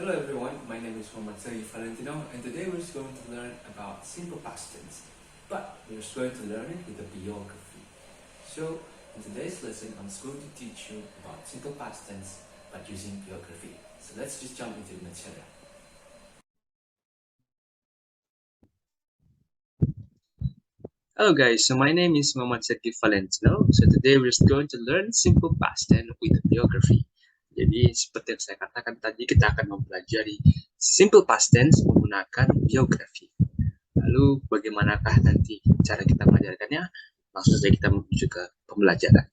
Hello everyone, my name is Muhammad Sari Valentino and today we're just going to learn about simple past tense, but we're just going to learn it with a biography. So in today's lesson I'm just going to teach you about simple past tense but using biography. So let's just jump into the material. Hello guys, so my name is Muhammad Saki Valentino. So today we're just going to learn simple past tense with biography. Jadi seperti yang saya katakan tadi, kita akan mempelajari simple past tense menggunakan biografi. Lalu bagaimanakah nanti cara kita mengajarkannya? Langsung saja kita menuju ke pembelajaran.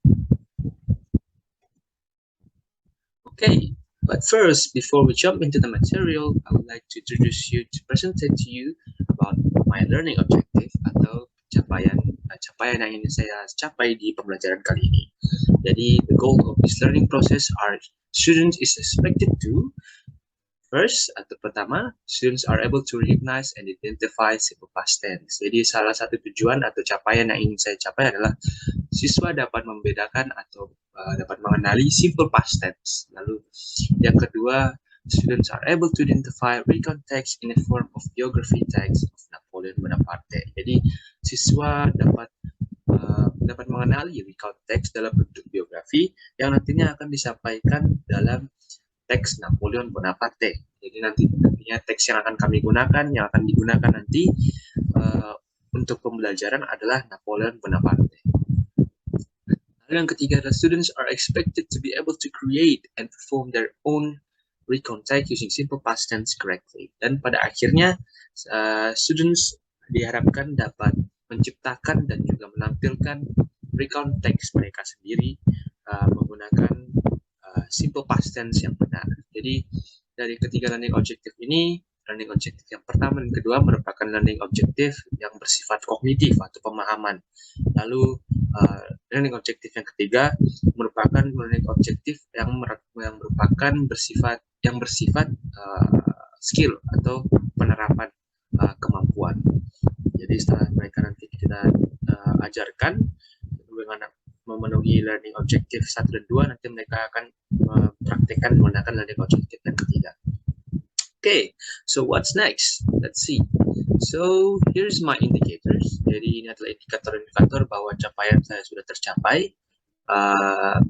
Okay, but first, before we jump into the material, I would like to introduce you to present to you about my learning objective atau capaian yang ingin saya capai di pembelajaran kali ini. Jadi, the goal of this learning process are students is expected to first, atau pertama, students are able to recognize and identify simple past tense. Jadi, salah satu tujuan atau capaian yang ingin saya capai adalah siswa dapat membedakan atau dapat mengenali simple past tense. Lalu, yang kedua, students are able to identify recount text in the form of biography text of Napoleon Bonaparte. Jadi, siswa dapat mengenali recount text dalam bentuk biografi yang nantinya akan disampaikan dalam teks Napoleon Bonaparte. Jadi nantinya teks yang akan kami gunakan, yang akan digunakan nanti untuk pembelajaran adalah Napoleon Bonaparte. Lalu yang ketiga adalah students are expected to be able to create and perform their own recount text using simple past tense correctly. Dan pada akhirnya students diharapkan dapat menciptakan dan juga menampilkan recount text mereka sendiri menggunakan simple past tense yang benar. Jadi dari ketiga learning objective ini, learning objective yang pertama dan kedua merupakan learning objective yang bersifat kognitif atau pemahaman. Lalu learning objective yang ketiga merupakan learning objective yang merupakan bersifat skill atau penerapan kemampuan. Jadi setelah mereka nanti kita ajarkan bagaimana memenuhi learning objective 1 dan 2, nanti mereka akan mempraktikkan menggunakan learning objective yang ketiga. Okay, so what's next? Let's see. So here's my indicators. Jadi ini adalah indikator-indikator bahwa capaian saya sudah tercapai.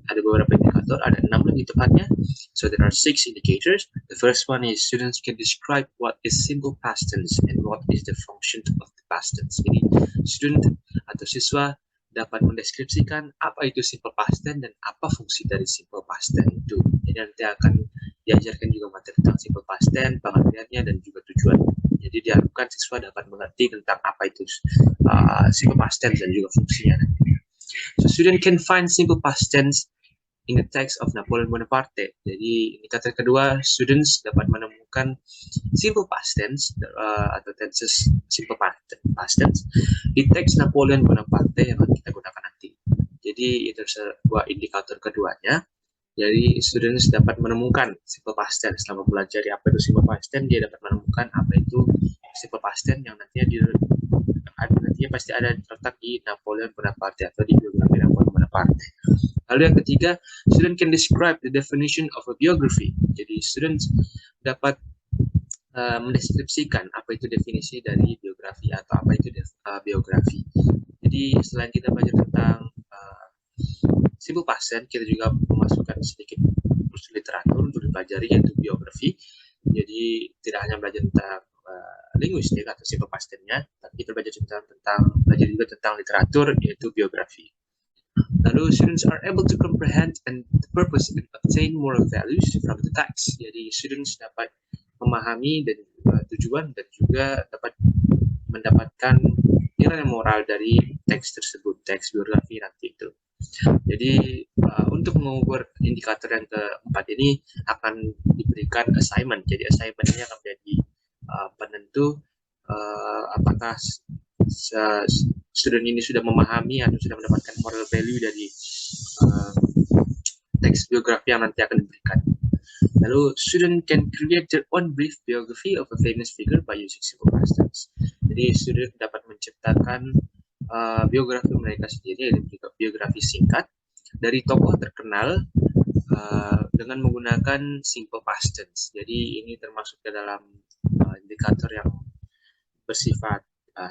Ada beberapa indikator, ada 6 lebih tepatnya. So there are 6 indicators. The first one is students can describe what is simple past tense and what is the function of the past tense. Jadi student atau siswa dapat mendeskripsikan apa itu simple past tense dan apa fungsi dari simple past tense itu. Jadi nanti akan diajarkan juga materi tentang simple past tense, pengertiannya dan juga tujuan. Jadi diharapkan siswa dapat mengerti tentang apa itu simple past tense dan juga fungsinya. So student can find simple past tense in the text of Napoleon Bonaparte. Jadi indikator kedua, students dapat menemukan simple past tense atau tenses simple past tense di teks Napoleon Bonaparte yang akan kita gunakan nanti. Jadi itu sebuah indikator keduanya. Jadi students dapat menemukan simple past tense selama belajar apa itu simple past tense, dia dapat menemukan apa itu simple past tense yang nantinya pasti ada terletak di Napoleon Bonaparte atau di biografi Napoleon Bonaparte. Lalu yang ketiga, student can describe the definition of a biography. Jadi students dapat mendeskripsikan apa itu definisi dari biografi atau apa itu biografi. Jadi selain kita belajar tentang simple past tense, kita juga memasukkan sedikit kursus literatur untuk dipelajari yaitu biografi. Jadi tidak hanya belajar tentang linguistik atau simple past tense-nya, tapi kita belajar juga tentang literatur yaitu biografi. Lalu students are able to comprehend and the purpose and obtain moral values from the text. Jadi students dapat memahami dan tujuan dan juga dapat mendapatkan nilai moral dari teks tersebut, teks biografi nanti itu. Jadi untuk mengukur indikator yang keempat ini akan diberikan assignment. Jadi assignment ini akan menjadi penentu apakah student ini sudah memahami atau sudah mendapatkan moral value dari teks biografi yang nanti akan diberikan. Lalu student can create their own brief biography of a famous figure by using simple past tense. Jadi student dapat menciptakan biografi mereka sendiri, yaitu biografi singkat dari tokoh terkenal dengan menggunakan simple past tense. Jadi ini termasuk ke dalam indikator yang bersifat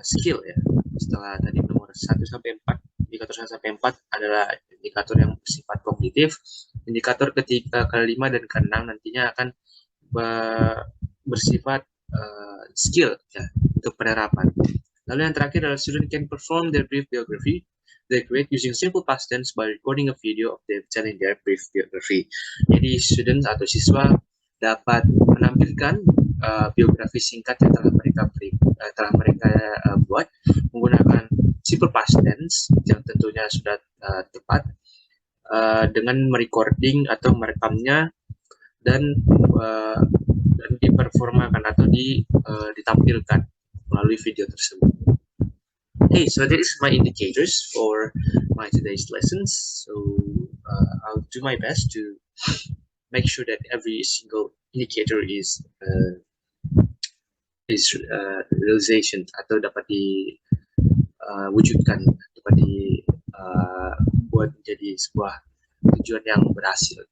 skill ya. Setelah tadi nomor 1 sampai 4, indikator 1 sampai 4 adalah indikator yang bersifat kognitif. Indikator ketiga, kelima, dan keenam nantinya akan bersifat skill ya, untuk penerapan. Lalu yang terakhir adalah student can perform their brief biography they create using simple past tense by recording a video of them telling their brief biography. Jadi student atau siswa dapat menampilkan biografi singkat yang telah mereka buat menggunakan simple past tense yang tentunya sudah tepat dengan merecording atau merekamnya dan diperformakan atau ditampilkan melalui video tersebut. Okay, so that is my indicators for my today's lessons. So I'll do my best to make sure that every single indicator is realization atau dapat diwujudkan, dapat dibuat menjadi sebuah tujuan yang berhasil.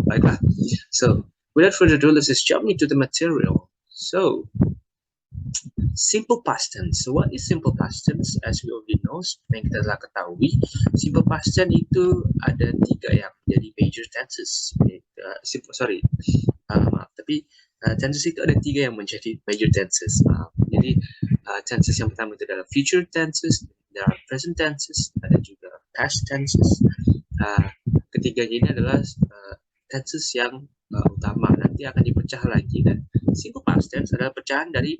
Baiklah. So without further ado, let's just jump into the material. So simple past tense. So what is simple past tense? As we already know, seperti yang kita telah ketahui, simple past tense itu ada 3 yang menjadi major tenses. Tenses itu ada 3 yang menjadi major tenses. Jadi tenses yang pertama itu adalah future tenses, there are present tenses, ada juga past tenses. Ketiganya ini adalah tenses yang utama, nanti akan dipecah lagi, dan simple past tense adalah pecahan dari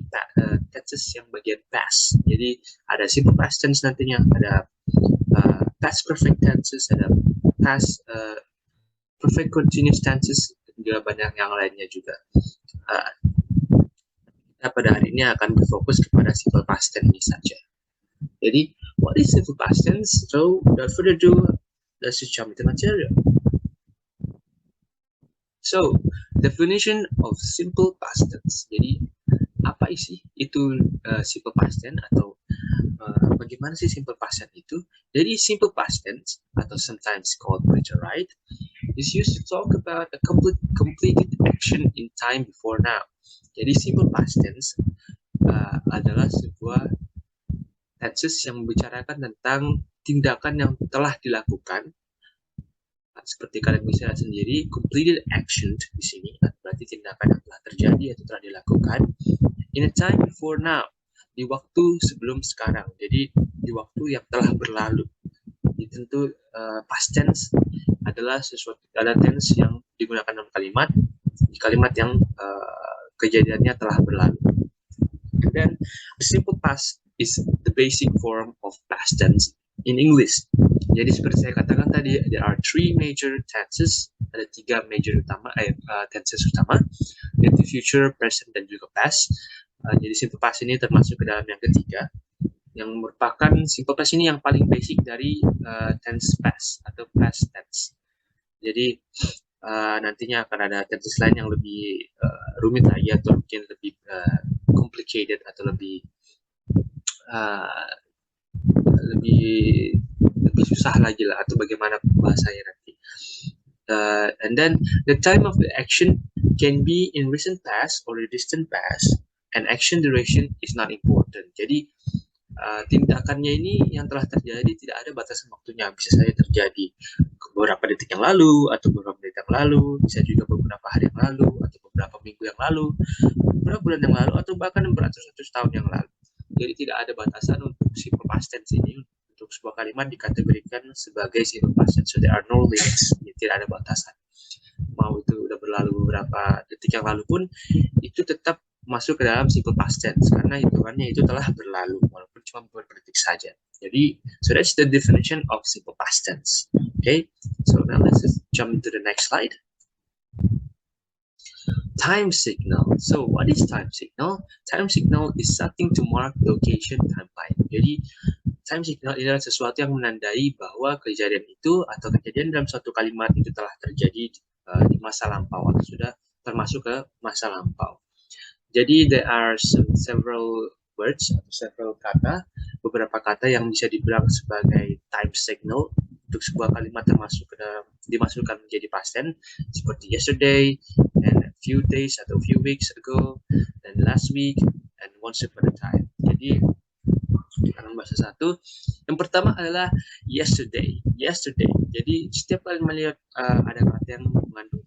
tenses yang bagian past. Jadi ada simple past tense nantinya, ada past perfect tenses, ada past perfect continuous tenses, dan juga banyak yang lainnya juga. Kita pada hari ini akan berfokus kepada simple past tense ini saja. Jadi what is simple past tense? So without further ado, let's just jump into material. So, definition of simple past tense. Jadi, apa sih itu simple past tense, atau bagaimana sih simple past tense itu? Jadi, simple past tense, atau sometimes called future right, is used to talk about a completed action in time before now. Jadi, simple past tense adalah sebuah tenses yang membicarakan tentang tindakan yang telah dilakukan. Seperti kalian bisa lihat sendiri, completed action di sini berarti tindakan yang telah terjadi atau telah dilakukan in a time before now, di waktu sebelum sekarang. Jadi di waktu yang telah berlalu. Jadi tentu past tense adalah sesuatu tense yang digunakan dalam kalimat, di kalimat yang kejadiannya telah berlalu. And then the simple past is the basic form of past tense in English. Jadi seperti saya katakan tadi, there are 3 major tenses, ada 3 major tenses utama, yaitu future, present, dan juga past. Jadi simple past ini termasuk ke dalam yang ketiga, yang merupakan simple past ini yang paling basic dari tense past atau past tense. Jadi nantinya akan ada tenses lain yang lebih rumit lagi, atau mungkin lebih complicated, atau lebih susah lagi lah, atau bagaimana bahasanya nanti. And then the time of the action can be in recent past or the distant past, and action duration is not important. Jadi tindakannya ini yang telah terjadi tidak ada batasan waktunya, bisa saja terjadi beberapa detik yang lalu, atau beberapa menit yang lalu, bisa juga beberapa hari yang lalu, atau beberapa minggu yang lalu, beberapa bulan yang lalu, atau bahkan beratus-ratus tahun yang lalu. Jadi tidak ada batasan untuk simple past tense ini. Untuk sebuah kalimat dikategorikan sebagai simple past tense, so there are no limits. Jadi tidak ada batasan. Mau itu udah berlalu beberapa detik yang lalu pun, itu tetap masuk ke dalam simple past tense, karena hitungannya itu telah berlalu, walaupun cuma beberapa detik saja. Jadi, so that's the definition of simple past tense. Okay, so now let's just jump into the next slide. Time signal. So what is time signal? Time signal is something to mark location timeline. Jadi time signal adalah sesuatu yang menandai bahwa kejadian itu atau kejadian dalam suatu kalimat itu telah terjadi di masa lampau atau sudah termasuk ke masa lampau. Jadi there are several words atau several kata, beberapa kata yang bisa dibilang sebagai time signal. untuk sebuah kalimat termasuk ke dalam dimasukkan menjadi past tense seperti yesterday, and a few days atau few weeks ago, dan last week, and once upon a time. Jadi dalam bahasa satu, yang pertama adalah yesterday. Jadi setiap kali melihat ada kata yang mengandung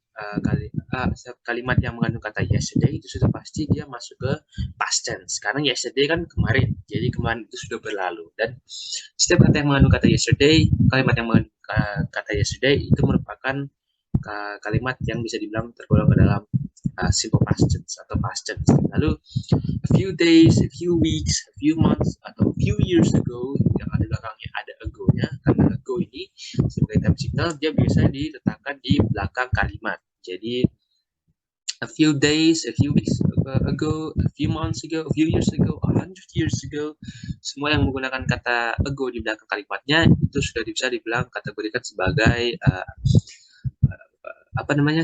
kalimat yang mengandung kata yesterday, itu sudah pasti dia masuk ke past tense. Karena yesterday kan kemarin, jadi kemarin itu sudah berlalu. Dan setiap kata yang mengandung kata yesterday, kalimat yang mengandung kata yesterday itu merupakan kalimat yang bisa dibilang tergolong ke dalam simple past tense atau past tense. Lalu a few days, a few weeks, a few months, atau a few years ago, yang ada belakangnya ada ago-nya, karena ago ini sebagai time signal dia biasa diletakkan di belakang kalimat. Jadi a few days, a few weeks ago, a few months ago, a few years ago, 100 years ago, semua yang menggunakan kata ago di belakang kalimatnya itu sudah bisa dibilang kategorikan sebagai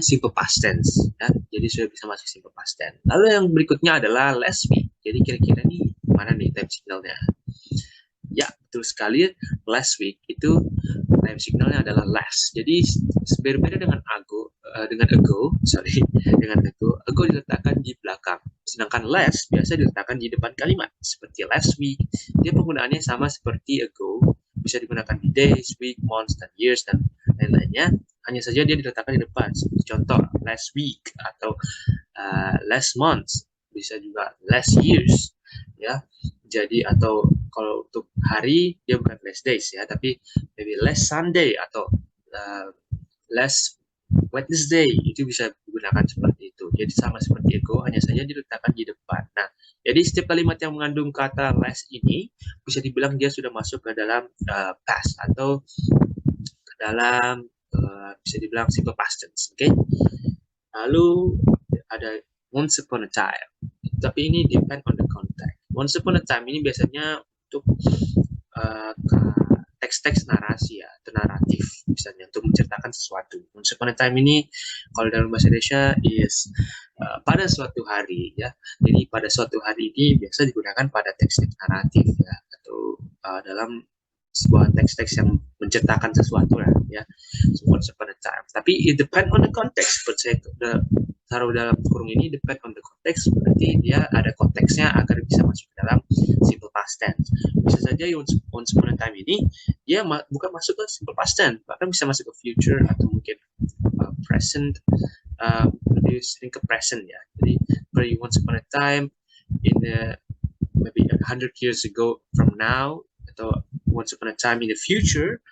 simple past tense, ya. Jadi sudah bisa masuk simple past tense. Lalu yang berikutnya adalah last week. Jadi kira-kira nih mana nih time signalnya? Ya, betul sekali. Last week itu time signalnya adalah last. Jadi berbeda dengan ago, dengan ago diletakkan di belakang. Sedangkan last biasa diletakkan di depan kalimat. Seperti last week, dia penggunaannya sama seperti ago, bisa digunakan di days, week, months, dan years, dan lain-lainnya. Hanya saja dia diletakkan di depan. Seperti contoh, last week atau last month, bisa juga last years, ya. Jadi atau kalau untuk hari dia bukan last days, ya, tapi maybe last Sunday atau last Wednesday, itu bisa digunakan seperti itu. Jadi sama seperti ago, hanya saja diletakkan di depan. Nah, jadi setiap kalimat yang mengandung kata last ini bisa dibilang dia sudah masuk ke dalam past atau ke dalam bisa dibilang simple past tense. Oke. Lalu ada once upon a time. Tapi ini depend on the context. Once upon a time ini biasanya untuk teks-teks narasi, ya, atau naratif misalnya untuk menceritakan sesuatu. Once upon a time ini kalau dalam bahasa Indonesia is pada suatu hari, ya. Jadi pada suatu hari ini biasa digunakan pada teks-teks naratif, ya, atau dalam sebuah teks-teks yang menceritakan sesuatu lah, ya. So, once upon a time. Tapi it depend on the context. Seperti saya taruh dalam kurung ini depend on the context, berarti dia ada konteksnya agar bisa masuk ke dalam simple past tense. Bisa saja once upon a time ini dia bukan masuk ke simple past tense, bahkan bisa masuk ke future atau mungkin present, lebih sering ke present, ya. Jadi once upon a time in the maybe 100 years ago from now, atau once upon a time in the future,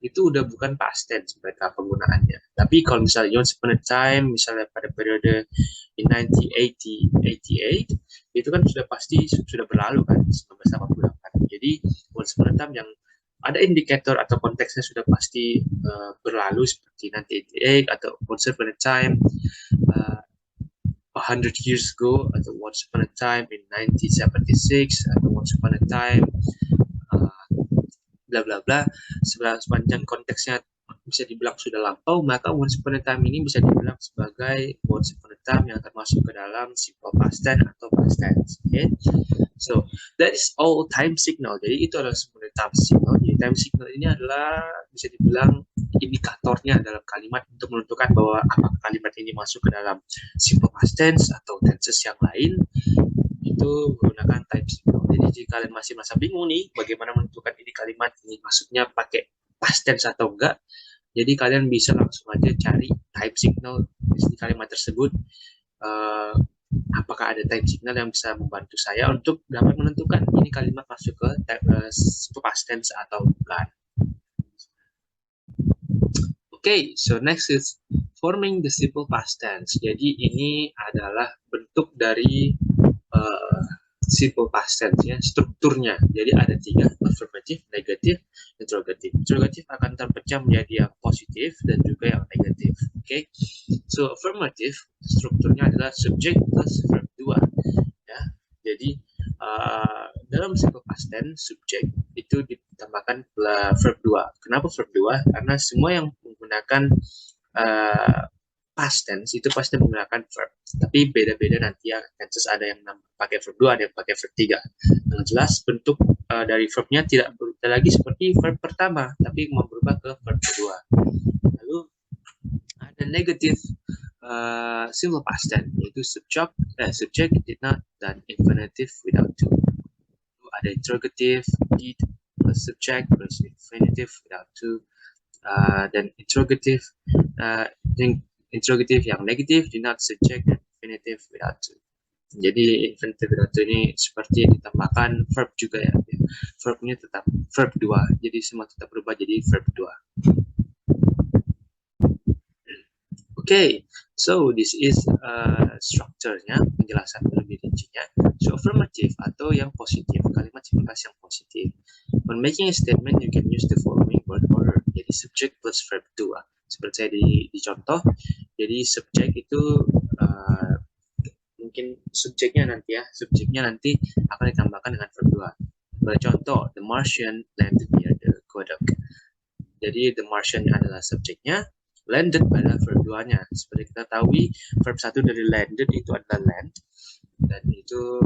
itu udah bukan past tense mereka penggunaannya. Tapi kalau misalnya once upon a time, misalnya pada periode in 1988, itu kan sudah pasti sudah berlalu kan, 1988. Jadi once upon a time yang ada indikator atau konteksnya sudah pasti berlalu seperti 1988 atau once upon a time 100 years ago, atau once upon a time in 1976, atau once upon a time bla bla bla, sepanjang konteksnya bisa dibilang sudah lampau, maka once upon a time ini bisa dibilang sebagai once upon a time yang termasuk ke dalam simple past tense atau past tense. Okay? So that is all time signal. Jadi itu adalah sebenarnya time signal. Jadi time signal ini adalah bisa dibilang indikatornya dalam kalimat untuk menentukan bahwa apakah kalimat ini masuk ke dalam simple past tense atau tenses yang lain. Itu menggunakan time signal. Jadi jika kalian masih merasa bingung nih bagaimana menentukan ini kalimat ini maksudnya pakai past tense atau enggak, jadi kalian bisa langsung aja cari time signal di kalimat tersebut. Apakah ada time signal yang bisa membantu saya untuk dapat menentukan ini kalimat masuk ke past tense atau bukan. Okay, so next is forming the simple past tense. Jadi ini adalah bentuk dari simple past tense, ya, strukturnya. Jadi ada 3, affirmative, negatif, interrogative. Interrogative akan terpecah menjadi yang positif dan juga yang negatif. Okay? So affirmative strukturnya adalah subject plus verb 2. Ya. Jadi dalam simple past tense subject itu ditambahkan verb 2. Kenapa verb 2? Karena semua yang menggunakan past tense itu pasti menggunakan verb. Tapi beda-beda nanti ya, tenses ada yang pakai verb 2, ada yang pakai verb 3. Yang jelas bentuk dari verbnya tidak ada lagi seperti verb pertama tapi mau berubah ke verb kedua. Lalu ada negative simple past tense, yaitu subject did not dan infinitive without to. Lalu ada interrogative did plus subject plus infinitive without to, dan interrogative yang negatif did not subject dan infinitive without to. Jadi infinitive without to ini seperti ditambahkan verb juga ya. Verbnya tetap verb 2. Jadi semua tetap berubah jadi verb 2. Okay, so this is structure-nya, penjelasan lebih rincinya. So affirmative atau yang positif, kalimat simple past yang positif. When making a statement, you can use the following word order. Jadi subject plus verb 2. Seperti saya di contoh, jadi subject itu mungkin subjeknya nanti akan ditambahkan dengan verb 2. Contoh, the Martian landed near the Kodak. Jadi the Martian adalah subjeknya, landed adalah verb 2-nya. Seperti kita tahu, verb 1 dari landed itu adalah land, dan itu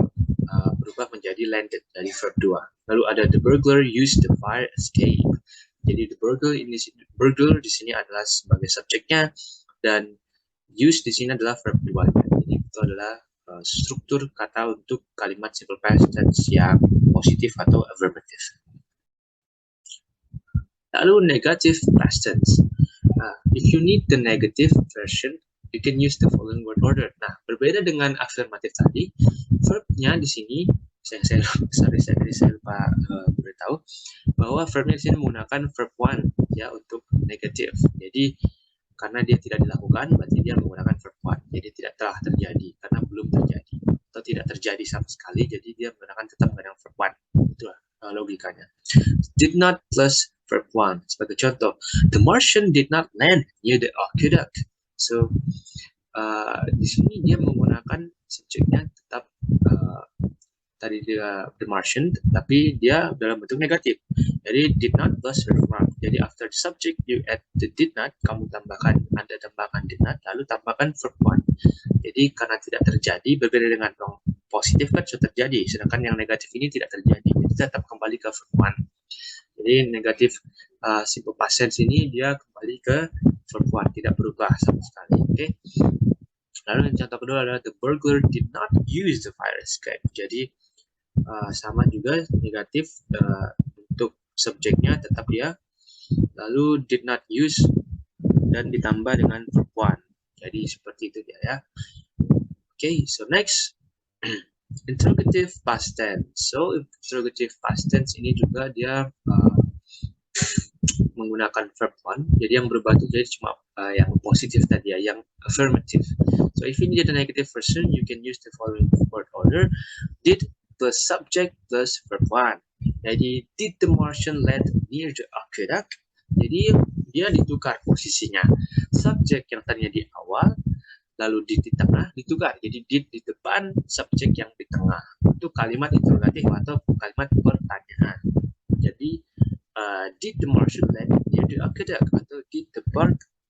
berubah menjadi landed dari verb 2. Lalu ada the burglar used the fire escape. Jadi the burglar di sini adalah sebagai subjeknya, dan use di sini adalah verb 2-nya. Jadi itu adalah struktur kata untuk kalimat simple past tense yang positif atau affirmative. Lalu negative past tense. If you need the negative version, you can use the following word order. Nah, berbeda dengan affirmative tadi, verbnya di sini saya lupa beritahu bahwa verbnya di sini menggunakan verb one ya untuk negatif. Jadi karena dia tidak dilakukan, berarti dia menggunakan verb one. Jadi tidak telah terjadi karena belum terjadi atau tidak terjadi sama sekali. Jadi dia tetap menggunakan verb one. Itulah logikanya. Did not plus verb 1. Sebagai contoh, the Martian did not land near the aqueduct. So, di sini dia menggunakan subjeknya tetap tadi dia the Martian, tapi dia dalam bentuk negatif. Jadi did not plus verb 1. Jadi after the subject you add the did not, Anda tambahkan did not, lalu tambahkan verb 1. Jadi karena tidak terjadi, berbeda dengan yang positif kan sudah terjadi, sedangkan yang negatif ini tidak terjadi. Jadi tetap kembali ke verb 1. Jadi negatif simple past tense ini dia kembali ke verb 1, tidak berubah sama sekali. Okay? Lalu yang contoh kedua adalah the burglar did not use the fire escape. Jadi sama juga negatif untuk subjeknya tetap dia, lalu did not use dan ditambah dengan verb 1. Jadi seperti itu dia ya. Okay, so next interrogative past tense. So interrogative past tense ini juga dia menggunakan verb 1. Jadi yang berubah itu jadi cuma yang positif tadi ya, yang affirmative. So if you need a negative version, you can use the following word order. Did plus subject plus verb 1. Jadi did the Martian land near the aqueduct? Jadi dia ditukar posisinya. Subjek yang tadinya di awal, lalu di tengah ditukar. Jadi did di depan, subjek yang di tengah. Itu kalimat interrogatif atau kalimat pertanyaan. Jadi did the Martian land near the aqueduct? Atau did the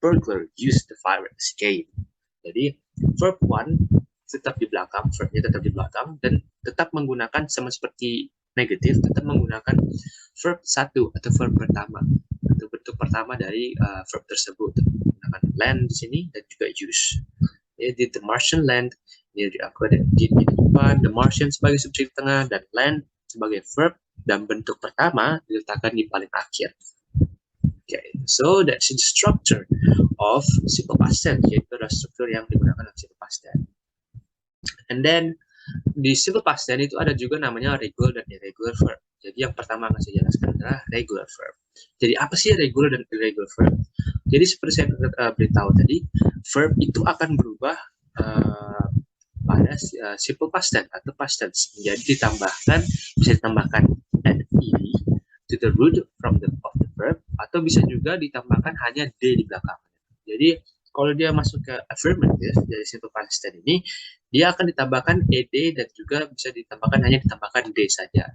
burglar use the fire escape? Jadi verb 1 tetap di belakang, verbnya tetap di belakang, dan tetap menggunakan sama seperti negatif, tetap menggunakan verb 1 atau verb pertama atau bentuk pertama dari verb tersebut. Menggunakan land di sini dan juga use. Did the Martian land near the aqueduct? Did di depan, the Martian sebagai subjek tengah, dan land sebagai verb dan bentuk pertama diletakkan di paling akhir. Okay, so that's the structure of simple past tense, yaitu adalah struktur yang digunakan dalam simple past tense. And then di simple past tense itu ada juga namanya regular dan irregular verb. Jadi yang pertama yang saya jelaskan adalah regular verb. Jadi apa sih regular dan irregular verb? Jadi seperti saya beritahu tadi, verb itu akan berubah pada simple past tense atau past tense. Jadi bisa ditambahkan an ed to the root of the verb, atau bisa juga ditambahkan hanya d di belakang. Jadi kalau dia masuk ke affirmative dari simple past tense ini, dia akan ditambahkan ed dan juga bisa ditambahkan d saja.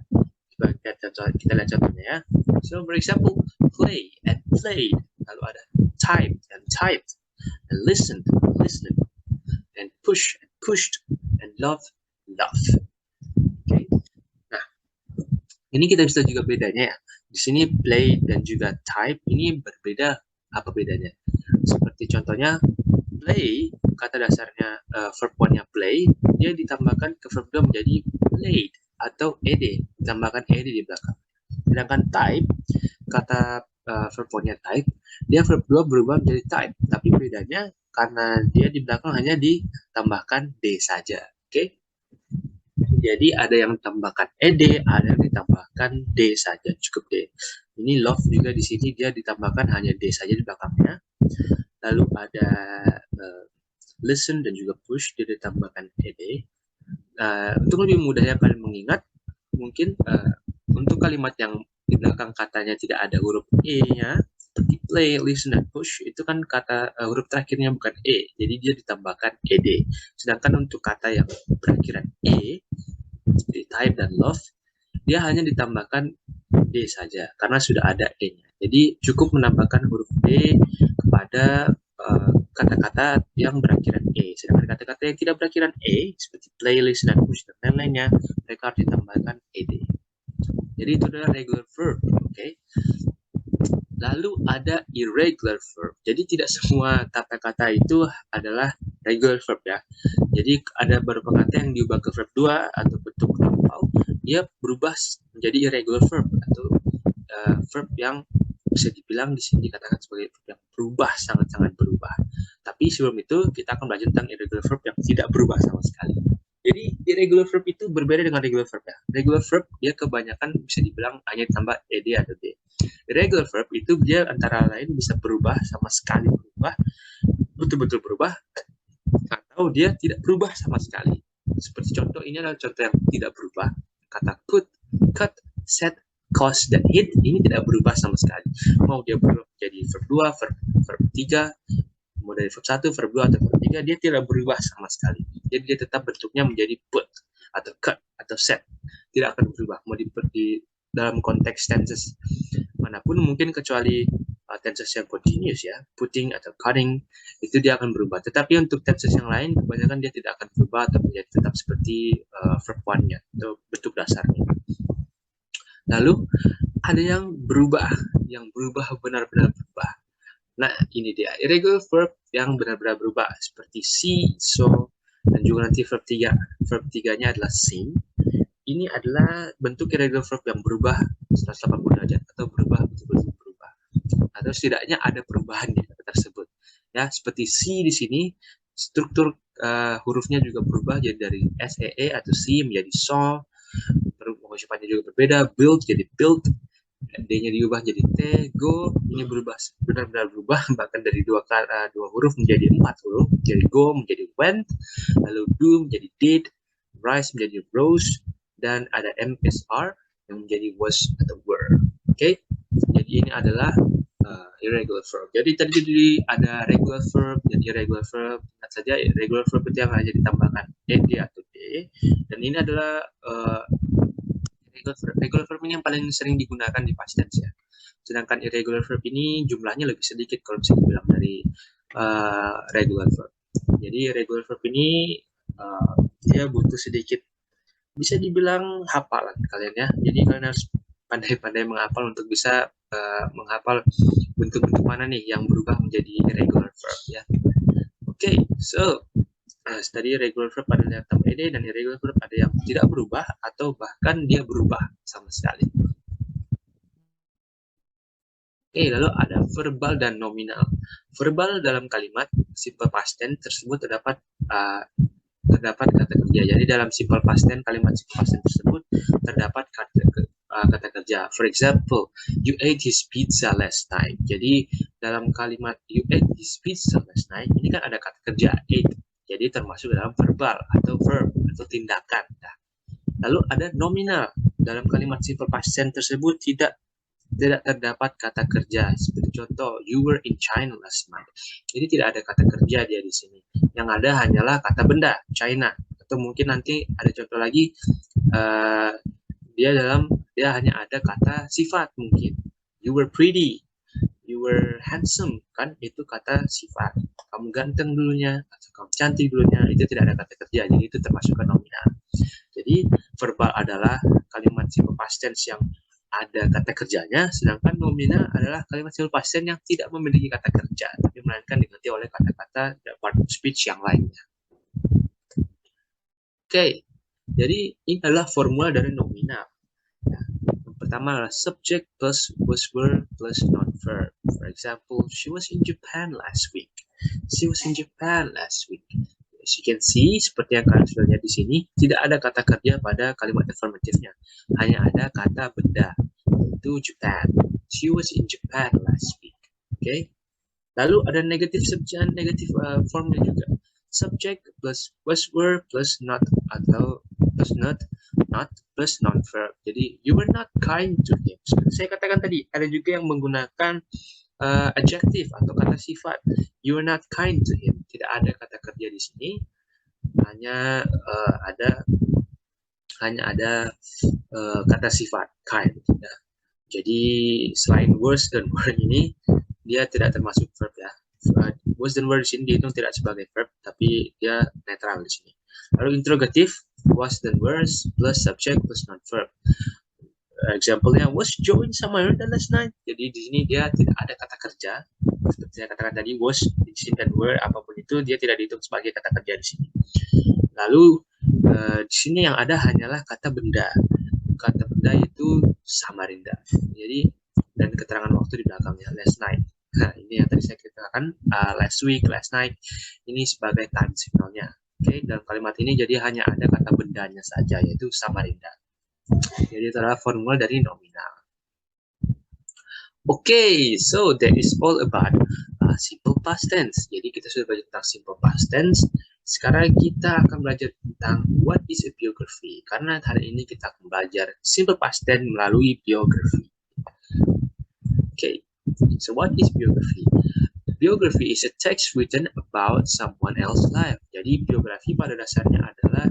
Kita lihat contohnya ya. So for example, play and played, lalu ada typed and typed, and listened, and push and pushed, and love. Okay. Nah, ini kita bisa juga bedanya ya. Di sini play dan juga type ini berbeda. Apa bedanya? Seperti contohnya play, kata dasarnya verb 1-nya play, dia ditambahkan ke verb 2 menjadi played atau ed, ditambahkan ed di belakang. Sedangkan type, kata verb 1-nya type, dia verb 2 berubah menjadi type, tapi bedanya karena dia di belakang hanya ditambahkan d saja. Oke? Jadi ada yang ditambahkan ed, ada yang ditambahkan d saja, cukup d. Ini love juga di sini dia ditambahkan hanya d saja di belakangnya. Lalu ada listen dan juga push dia ditambahkan ed. Untuk lebih mudahnya kalian mengingat, mungkin untuk kalimat yang di belakang katanya tidak ada huruf e-nya, seperti play, listen, dan push, itu kan kata huruf terakhirnya bukan e, jadi dia ditambahkan ed. Sedangkan untuk kata yang berakhiran e, seperti type dan love, dia hanya ditambahkan d saja karena sudah ada e-nya. Jadi cukup menambahkan huruf d kepada kata-kata yang berakhiran e. Sedangkan kata-kata yang tidak berakhiran e, seperti play, listen, dan push, dan lain-lainnya, mereka harus ditambahkan ed. Jadi itu adalah regular verb, oke? Lalu ada irregular verb. Jadi tidak semua kata-kata itu adalah regular verb ya. Jadi ada beberapa kata yang diubah ke verb 2 atau bentuk lampau, dia berubah menjadi irregular verb atau verb yang bisa dibilang di sini dikatakan sebagai verb yang berubah, sangat-sangat berubah. Tapi sebelum itu kita akan belajar tentang irregular verb yang tidak berubah sama sekali. Jadi irregular verb itu berbeda dengan regular verb ya. Regular verb dia kebanyakan bisa dibilang hanya tambah ed atau d. Irregular verb itu dia antara lain bisa berubah sama sekali berubah, betul-betul berubah, atau dia tidak berubah sama sekali. Seperti contoh, ini adalah contoh yang tidak berubah. Kata could, cut, set, cost, dan hit ini tidak berubah sama sekali. Mau dia berubah menjadi verb 2, verb 3, mau dari verb 1, verb 2, atau verb 3, dia tidak berubah sama sekali. Jadi dia tetap bentuknya menjadi put, atau cut, atau set. Tidak akan berubah. Mau di dalam konteks tenses manapun mungkin kecuali tenses yang continuous ya, putting atau cutting, itu dia akan berubah. Tetapi untuk tenses yang lain kebanyakan dia tidak akan berubah atau menjadi tetap seperti verb 1-nya atau bentuk dasarnya. Lalu ada yang berubah benar-benar berubah. Nah, ini dia irregular verb yang benar-benar berubah seperti see, so, dan juga nanti verb 3. Verb 3-nya adalah sing. Ini adalah bentuk irregular verb yang berubah 180 derajat atau berubah betul-betul berubah. Atau setidaknya ada perubahan di kata tersebut. Ya, seperti see di sini struktur hurufnya juga berubah jadi dari SEE atau C menjadi saw. Pengucapannya juga berbeda, build jadi build, D-nya diubah jadi T, go, ini berubah, benar-benar berubah, bahkan dari dua huruf menjadi 4 huruf, jadi go menjadi went, lalu do menjadi did, rise menjadi rose, dan ada MSR yang menjadi was atau were. Oke, jadi ini adalah irregular verb. Jadi tadi ada regular verb dan irregular verb. Ingat saja regular verb itu yang hanya ditambahkan ed atau d, dan ini adalah regular verb ini yang paling sering digunakan di past tense ya. Sedangkan irregular verb ini jumlahnya lebih sedikit kalau bisa dibilang dari regular verb. Jadi regular verb ini dia butuh sedikit, bisa dibilang hafalan kalian ya. Jadi kalian harus pandai-pandai menghafal untuk bisa menghafal bentuk-bentuk mana nih yang berubah menjadi irregular verb ya. Oke, so tadi regular verb ada yang tambah ed dan irregular verb ada yang tidak berubah atau bahkan dia berubah sama sekali. Oke, lalu ada verbal dan nominal. Verbal dalam kalimat simple past tense tersebut terdapat kata kerja. Jadi dalam simple past tense, kalimat simple past tense tersebut terdapat kata kerja. For example, you ate his pizza last night. Jadi dalam kalimat you ate his pizza last night, ini kan ada kata kerja ate. Jadi termasuk dalam verbal atau verb atau tindakan. Nah, lalu ada nominal. Dalam kalimat simple past tense tersebut tidak terdapat kata kerja. Seperti contoh, you were in China last month. Jadi tidak ada kata kerja dia di sini. Yang ada hanyalah kata benda, China. Atau mungkin nanti ada contoh lagi, dia hanya ada kata sifat mungkin. You were pretty, you were handsome, kan itu kata sifat. Kamu ganteng dulunya, atau kamu cantik dulunya, itu tidak ada kata kerja. Jadi itu termasuk ke nominal. Jadi verbal adalah kalimat simple past tense yang ada kata kerjanya, sedangkan nomina adalah kalimat simple past tense yang tidak memiliki kata kerja, tapi melainkan diganti oleh kata-kata part of speech yang lainnya. Oke, jadi ini adalah formula dari nominal. Yang pertama adalah subject plus was were plus non-verb. For example, she was in Japan last week. She was in Japan last week. As you can see, seperti yang kalian sudah lihat di sini, tidak ada kata kerja pada kalimat affirmative-nya. Hanya ada kata benda, yaitu Japan. She was in Japan last week. Oke. Lalu ada negative subject, negative formnya juga. Subject plus was were plus not atau plus not plus non-verb. Jadi you were not kind to him. Seperti saya katakan tadi, ada juga yang menggunakan adjective atau kata sifat. You are not kind to him. Tidak ada kata kerja di sini. Hanya ada kata sifat kind. Ya. Jadi selain worse dan were ini, dia tidak termasuk verb ya. Was dan were di sini dihitung tidak sebagai verb, tapi dia netral di sini. Lalu interrogative, was dan were plus subject plus non-verb. Example-nya, was Joe in Samarinda last night? Jadi di sini dia tidak ada kata kerja. Seperti saya katakan tadi, was, di sini dan were, apapun itu, dia tidak dihitung sebagai kata kerja di sini. Lalu di sini yang ada hanyalah kata benda. Kata benda itu Samarinda. Jadi dan keterangan waktu di belakangnya last night. Nah, ini yang tadi saya katakan last week, last night. Ini sebagai time signalnya. Oke, dalam kalimat ini jadi hanya ada kata bendanya saja, yaitu Samarinda. Jadi itu adalah formula dari nominal. Okay, so that is all about simple past tense. Jadi kita sudah belajar tentang simple past tense. Sekarang kita akan belajar tentang what is a biography. Karena hari ini kita akan belajar simple past tense melalui biografi. Okay, so what is biography? Biography is a text written about someone else's life. Jadi biografi pada dasarnya adalah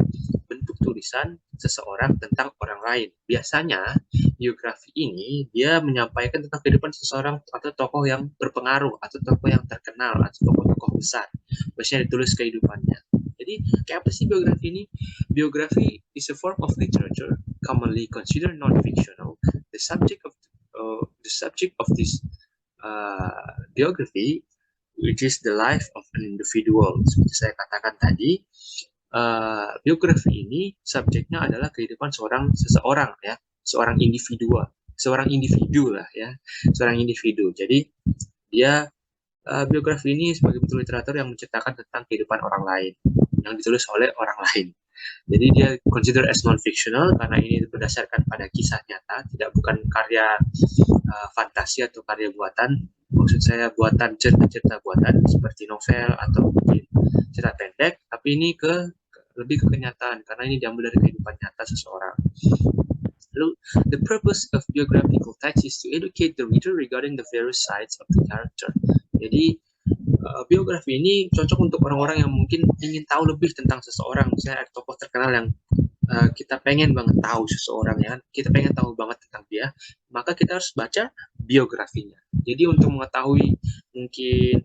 bentuk tulisan seseorang tentang orang lain. Biasanya biografi ini dia menyampaikan tentang kehidupan seseorang atau tokoh yang berpengaruh atau tokoh yang terkenal atau tokoh-tokoh besar. Biasanya ditulis kehidupannya. Jadi kayak apa sih biografi ini? Biografi is a form of literature commonly considered non-fictional. The subject of this biography, which is the life of an individual. Seperti saya katakan tadi, biografi ini subjeknya adalah kehidupan seseorang ya, seorang individu lah ya, seorang individu. Jadi dia biografi ini sebagai bentuk literatur yang menceritakan tentang kehidupan orang lain yang ditulis oleh orang lain. Jadi dia consider as non-fictional karena ini berdasarkan pada kisah nyata, bukan karya fantasi atau karya buatan. Maksud saya buatan cerita-cerita buatan seperti novel atau mungkin cerita pendek, tapi ini lebih ke kenyataan karena ini diambil dari kehidupan nyata seseorang. Lalu, the purpose of biographical text is to educate the reader regarding the various sides of the character. Jadi biografi ini cocok untuk orang-orang yang mungkin ingin tahu lebih tentang seseorang. Misalnya ada tokoh terkenal yang kita pengen banget tahu seseorang ya, kita pengen tahu banget tentang dia, maka kita harus baca biografinya. Jadi untuk mengetahui mungkin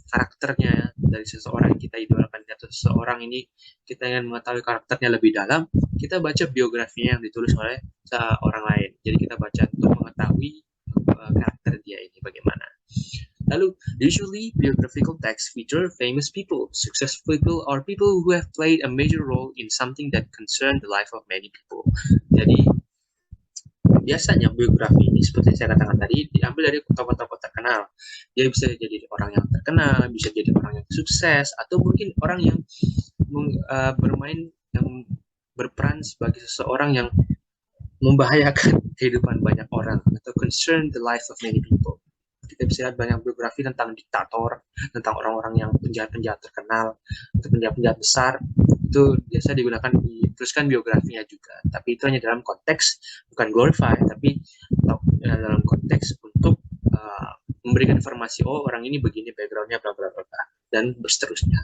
karakternya dari seseorang yang kita idolakan atau seseorang ini kita ingin mengetahui karakternya lebih dalam, kita baca biografinya yang ditulis oleh orang lain. Jadi kita baca untuk mengetahui karakter dia ini bagaimana. Lalu, usually biographical texts feature famous people, successful people, or people who have played a major role in something that concerned the life of many people. Jadi, biasanya biografi ini seperti yang saya katakan tadi diambil dari tokoh-tokoh terkenal. Dia bisa jadi orang yang terkenal, bisa jadi orang yang sukses, atau mungkin orang yang berperan sebagai seseorang yang membahayakan kehidupan banyak orang atau concern the life of many people. Kita bisa lihat banyak biografi tentang diktator, tentang orang-orang yang penjahat-penjahat terkenal, atau penjahat-penjahat besar. Itu biasa dituliskan biografinya juga. Tapi itu hanya dalam konteks, bukan glorify, tapi dalam konteks untuk memberikan informasi, oh orang ini begini background-nya, bla bla bla, dan seterusnya.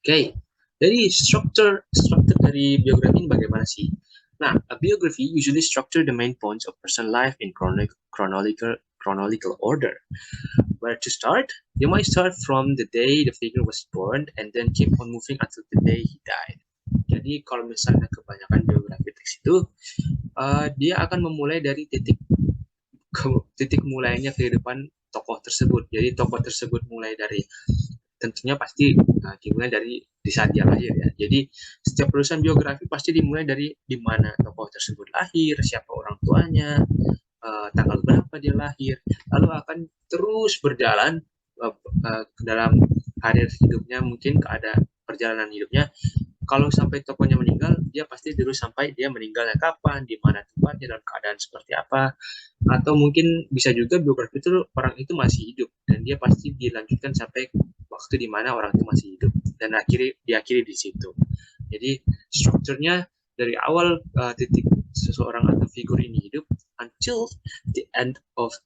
Oke, jadi struktur dari biografi ini bagaimana sih? Nah, a biography usually structure the main points of person life in chronological order. Where to start? You might start from the day the figure was born and then keep on moving until the day he died. Jadi kalau misalnya kebanyakan biografi teks itu dia akan memulai dari titik mulainya kehidupan tokoh tersebut. Jadi tokoh tersebut mulai dari, tentunya pasti dimulai dari di saat dia lahir ya. Jadi setiap penulisan biografi pasti dimulai dari di mana tokoh tersebut lahir, siapa orang tuanya, tanggal berapa dia lahir, lalu akan terus berjalan dalam karir hidupnya, mungkin ada perjalanan hidupnya. Kalau sampai tokohnya meninggal, dia pasti terus sampai dia meninggalnya kapan, di mana tempatnya, dalam keadaan seperti apa. Atau mungkin bisa juga biografi itu orang itu masih hidup dan dia pasti dilanjutkan sampai waktu di mana orang itu masih hidup dan diakhiri di situ. Jadi strukturnya dari awal titik seseorang atau figur ini hidup until the end of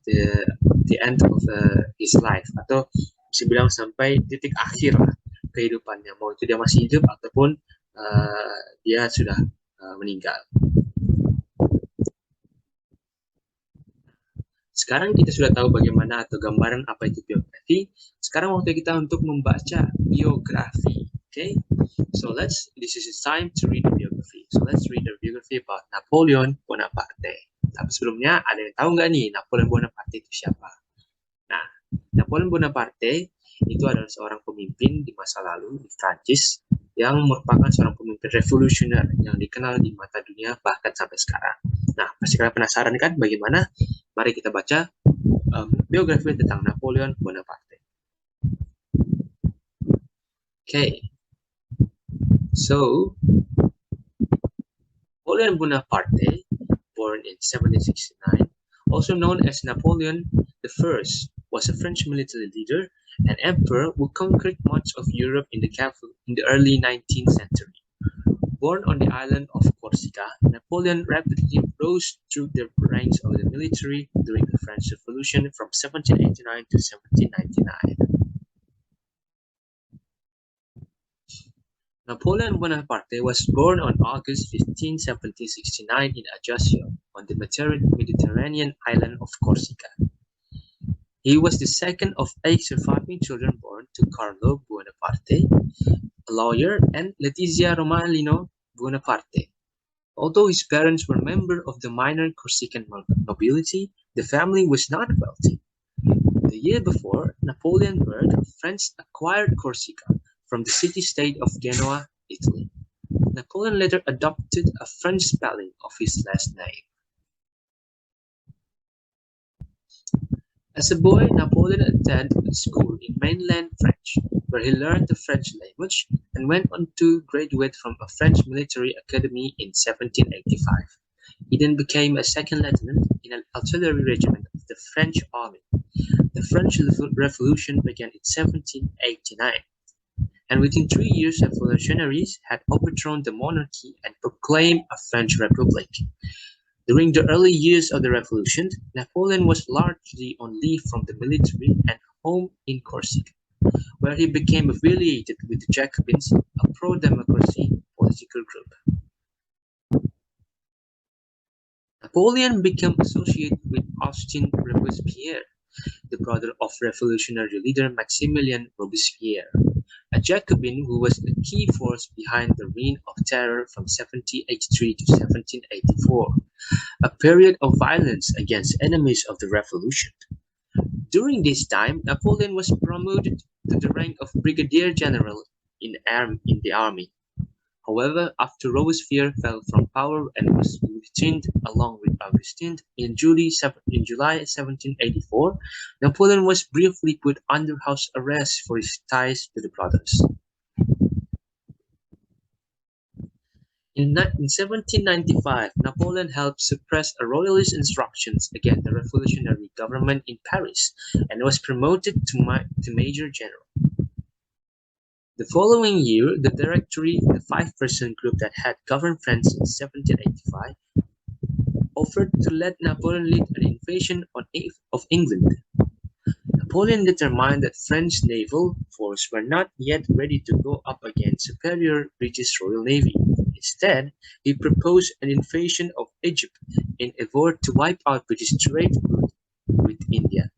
his life, atau bisa bilang sampai titik akhir lah kehidupannya, mau itu dia masih hidup ataupun dia sudah meninggal. Sekarang kita sudah tahu bagaimana atau gambaran apa itu biografi. Sekarang waktu kita untuk membaca biografi. Okay, so this is the time to read the biography. So let's read the biography about Napoleon Bonaparte. Tapi sebelumnya, ada yang tahu nggak nih Napoleon Bonaparte itu siapa? Nah, Napoleon Bonaparte itu adalah seorang pemimpin di masa lalu di Prancis yang merupakan seorang pemimpin revolusioner yang dikenal di mata dunia bahkan sampai sekarang. Nah, pasti kalian penasaran kan bagaimana? Mari kita baca biografi tentang Napoleon Bonaparte. Okay, so Napoleon Bonaparte, born in 1769, also known as Napoleon I, was a French military leader and emperor who conquered much of Europe in the early 19th century. Born on the island of Corsica, Napoleon rapidly rose through the ranks of the military during the French Revolution from 1789 to 1799. Napoleon Bonaparte was born on August 15, 1769 in Ajaccio, on the Mediterranean island of Corsica. He was the second of 8 surviving children born to Carlo Bonaparte, a lawyer, and Letizia Romanino Bonaparte. Although his parents were members of the minor Corsican nobility, the family was not wealthy. The year before Napoleon's birth, France acquired Corsica from the city-state of Genoa, Italy. Napoleon later adopted a French spelling of his last name. As a boy, Napoleon attended school in mainland French, where he learned the French language and went on to graduate from a French military academy in 1785. He then became a second lieutenant in an artillery regiment of the French army. The French Revolution began in 1789, and within 3 years revolutionaries had overthrown the monarchy and proclaimed a French republic. During the early years of the revolution, Napoleon was largely on leave from the military and home in Corsica, where he became affiliated with the Jacobins, a pro-democracy political group. Napoleon became associated with Austin Robespierre, the brother of revolutionary leader Maximilien Robespierre, a Jacobin who was a key force behind the Reign of Terror from 1783 to 1784, a period of violence against enemies of the revolution. During this time, Napoleon was promoted to the rank of brigadier general in the army. However, after Robespierre fell from power and was guillotined along with Augustin in July 1784, Napoleon was briefly put under house arrest for his ties to the brothers. In 1795, Napoleon helped suppress a royalist insurrections against the revolutionary government in Paris and was promoted to Major General. The following year, the Directory, the 5-person group that had governed France since 1785, offered to let Napoleon lead an invasion of England. Napoleon determined that French naval forces were not yet ready to go up against superior British Royal Navy. Instead, he proposed an invasion of Egypt in an effort to wipe out British trade route with India.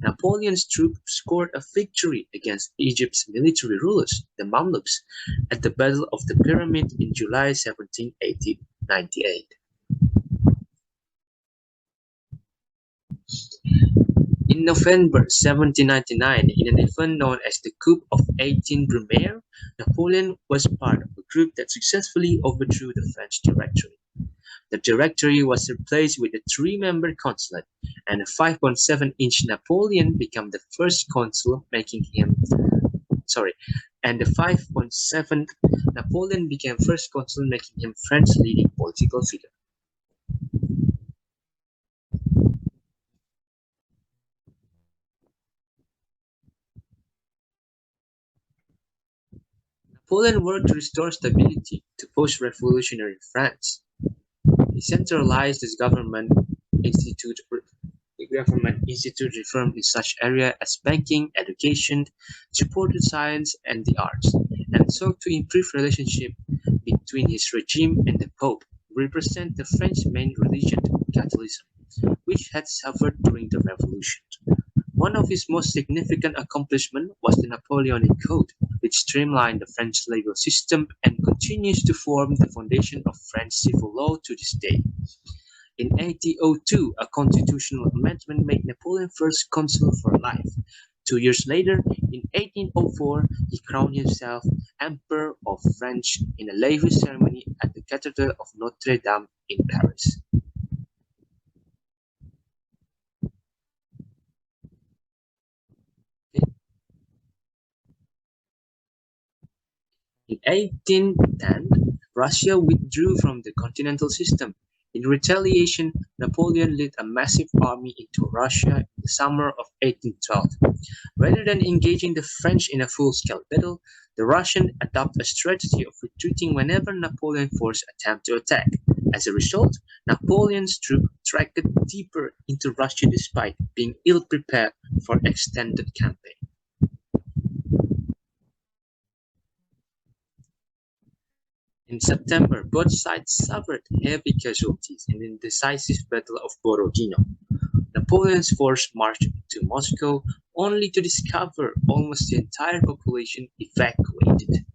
Napoleon's troops scored a victory against Egypt's military rulers, the Mamluks, at the Battle of the Pyramid in July 1798. In November 1799, in an event known as the Coup of 18 Brumaire, Napoleon was part of a group that successfully overthrew the French Directory. The Directory was replaced with a three-member consulate, and a 5.7-inch Napoleon became the first consul, making him and the 5.7 Napoleon became first consul, making him France's leading political figure. Napoleon worked to restore stability to post-revolutionary France. He centralized his institute reform in such areas as banking, education, supported science and the arts, and sought to improve relationship between his regime and the Pope, who represent the French main religion, Catholicism, which had suffered during the Revolution. One of his most significant accomplishments was the Napoleonic Code, which streamlined the French legal system and continues to form the foundation of French civil law to this day. In 1802, a constitutional amendment made Napoleon first consul for life. 2 years later, in 1804, he crowned himself Emperor of France in a lavish ceremony at the Cathedral of Notre Dame in Paris. In 1810, Russia withdrew from the continental system. In retaliation, Napoleon led a massive army into Russia in the summer of 1812. Rather than engaging the French in a full-scale battle, the Russians adopted a strategy of retreating whenever Napoleon's forces attempted to attack. As a result, Napoleon's troops trekked deeper into Russia despite being ill-prepared for an extended campaign. In September, both sides suffered heavy casualties in the decisive Battle of Borodino. Napoleon's force marched to Moscow only to discover almost the entire population evacuated.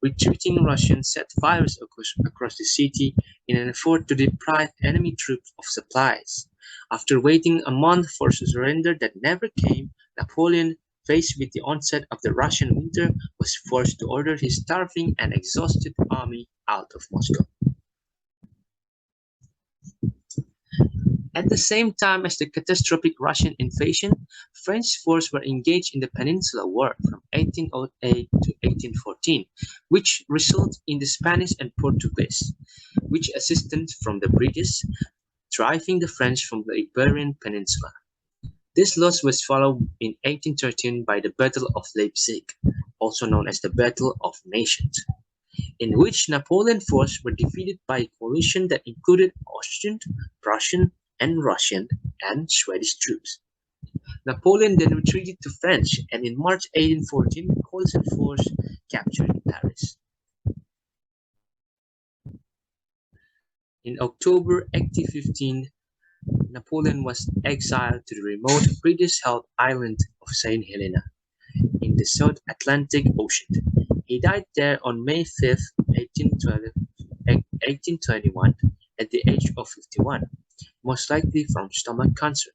Retreating Russians set fires across the city in an effort to deprive enemy troops of supplies. After waiting a month for surrender that never came, Napoleon, faced with the onset of the Russian winter, was forced to order his starving and exhausted army out of Moscow. At the same time as the catastrophic Russian invasion, French forces were engaged in the Peninsular War from 1808 to 1814, which resulted in the Spanish and Portuguese, which assistance from the British, driving the French from the Iberian Peninsula. This loss was followed in 1813 by the Battle of Leipzig, also known as the Battle of Nations, in which Napoleon's forces were defeated by a coalition that included Austrian, Prussian, and Russian and Swedish troops. Napoleon then retreated to France, and in March 1814, coalition forces captured Paris. In October 1815, Napoleon was exiled to the remote British-held island of St. Helena in the South Atlantic Ocean. He died there on May 5, 1821, at the age of 51, most likely from stomach cancer.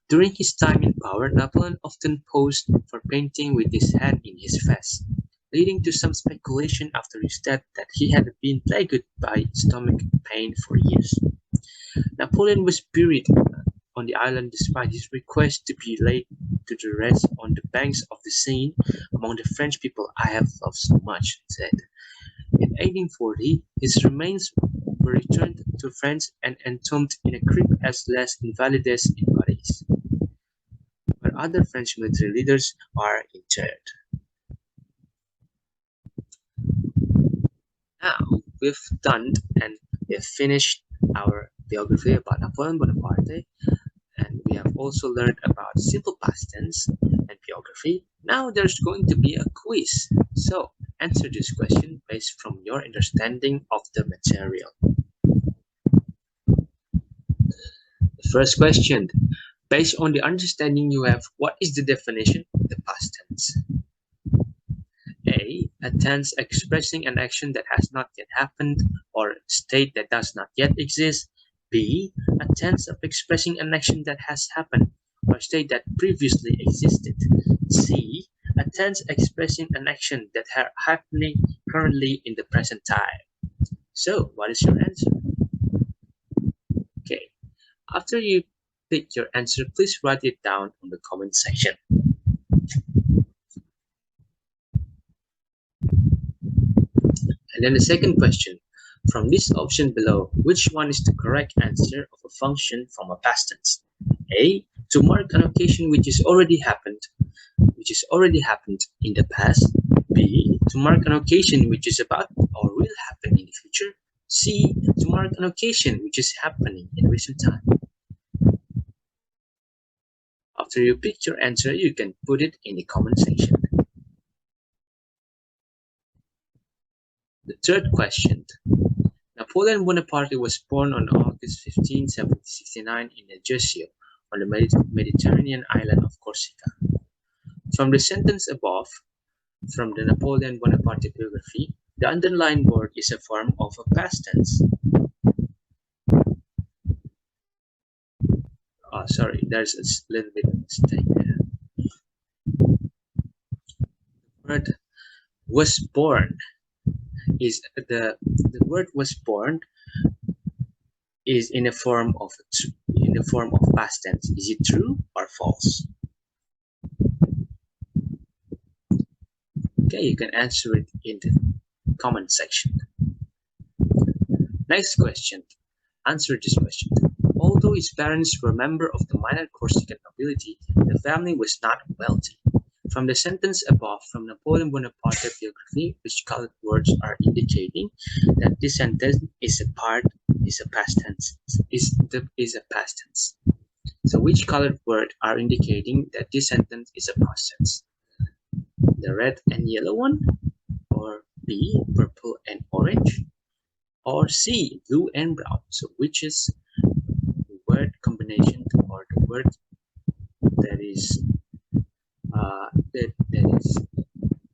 During his time in power, Napoleon often posed for painting with his hand in his face, leading to some speculation after his death that he had been plagued by stomach pain for years. Napoleon was buried on the island despite his request to be laid to rest on the banks of the Seine among the French people I have loved so much, he said. In 1840, his remains were returned to France and entombed in a crypt as Les Invalides in Paris, where other French military leaders are interred. Now, we've done and we have finished our biography about Napoleon Bonaparte, and we have also learned about simple past tense and biography. Now there's going to be a quiz. So answer this question based from your understanding of the material. The first question, based on the understanding you have, what is the definition of the past tense? A tense expressing an action that has not yet happened or state that does not yet exist. B, a tense of expressing an action that has happened or state that previously existed. C. A tense expressing an action that happening currently in the present time. So, what is your answer? Okay. After you pick your answer, please write it down on the comment section. And then the second question. From this option below, which one is the correct answer of a function from a past tense? A. To mark an occasion which is already happened in the past. B. To mark an occasion which is about or will happen in the future. C. To mark an occasion which is happening in recent time. After you pick your answer, you can put it in the comment section. The third question. Napoleon Bonaparte was born on August 15, 1769 in Ajaccio, on the Mediterranean island of Corsica. From the sentence above, from the Napoleon Bonaparte biography, the underlined word is a form of a past tense. Oh, sorry, there's a little bit of mistake there. The word was born is the word was born is in a form of past tense. Is it true or false? Okay, you can answer it in the comment section. Next question. Answer this question. Although his parents were members of the minor Corsican nobility, the family was not wealthy. From the sentence above, from Napoleon Bonaparte biography, which colored words are indicating that this sentence is a past tense. Is a past tense. So which colored word are indicating that this sentence is a past tense? The red and yellow one, or B, purple and orange, or C, blue and brown? So which is the word combination or the word that is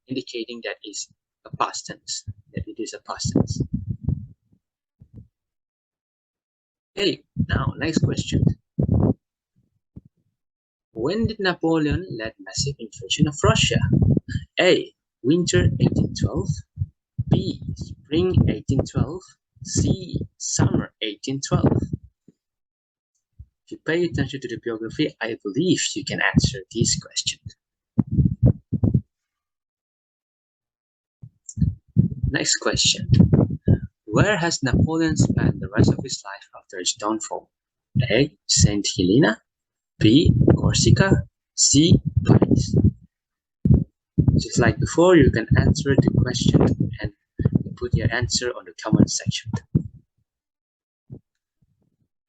indicating that is a past tense, that it is a past tense? Okay, now next question. When did Napoleon lead massive invasion of Russia? A. Winter 1812. B. Spring 1812. C. Summer 1812. If you pay attention to the biography, I believe you can answer these questions. Next question. Where has Napoleon spent the rest of his life after his downfall? A. Saint Helena. B. Corsica. C. Paris. Just like before, you can answer the question and put your answer on the comment section.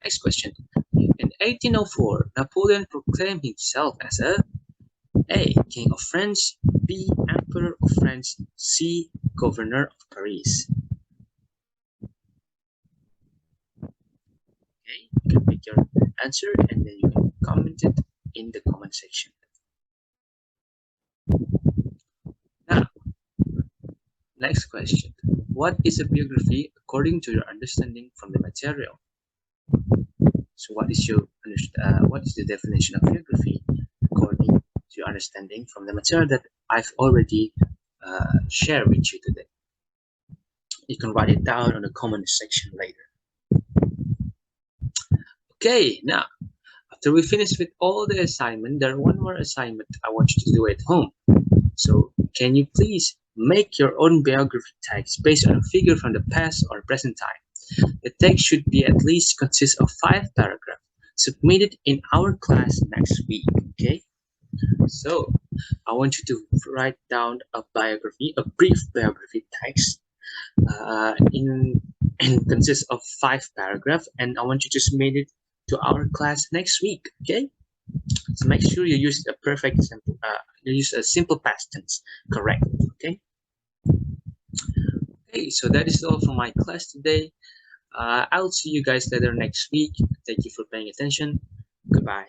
Next question. In 1804, Napoleon proclaimed himself as A. King of France. B. Emperor of France. C. Governor of Paris. Okay, you can pick your answer and then you can comment it in the comment section. Now, next question. What is a biography according to your understanding from the material? So what is the definition of biography according to your understanding from the material that I've already shared with you today? You can write it down on the comment section later. Okay, now after we finish with all the assignment, there's one more assignment I want you to do at home. So can you please make your own biography text based on a figure from the past or present time? The text should be at least consist of 5 paragraphs submitted in our class next week. Okay, so I want you to write down a brief biography text and consists of 5 paragraphs, and I want you to submit it to our class next week. Okay, so make sure you use a perfect example. You use a simple past tense correctly. Okay, so that is all from my class today. I'll see you guys later next week. Thank you for paying attention. Goodbye.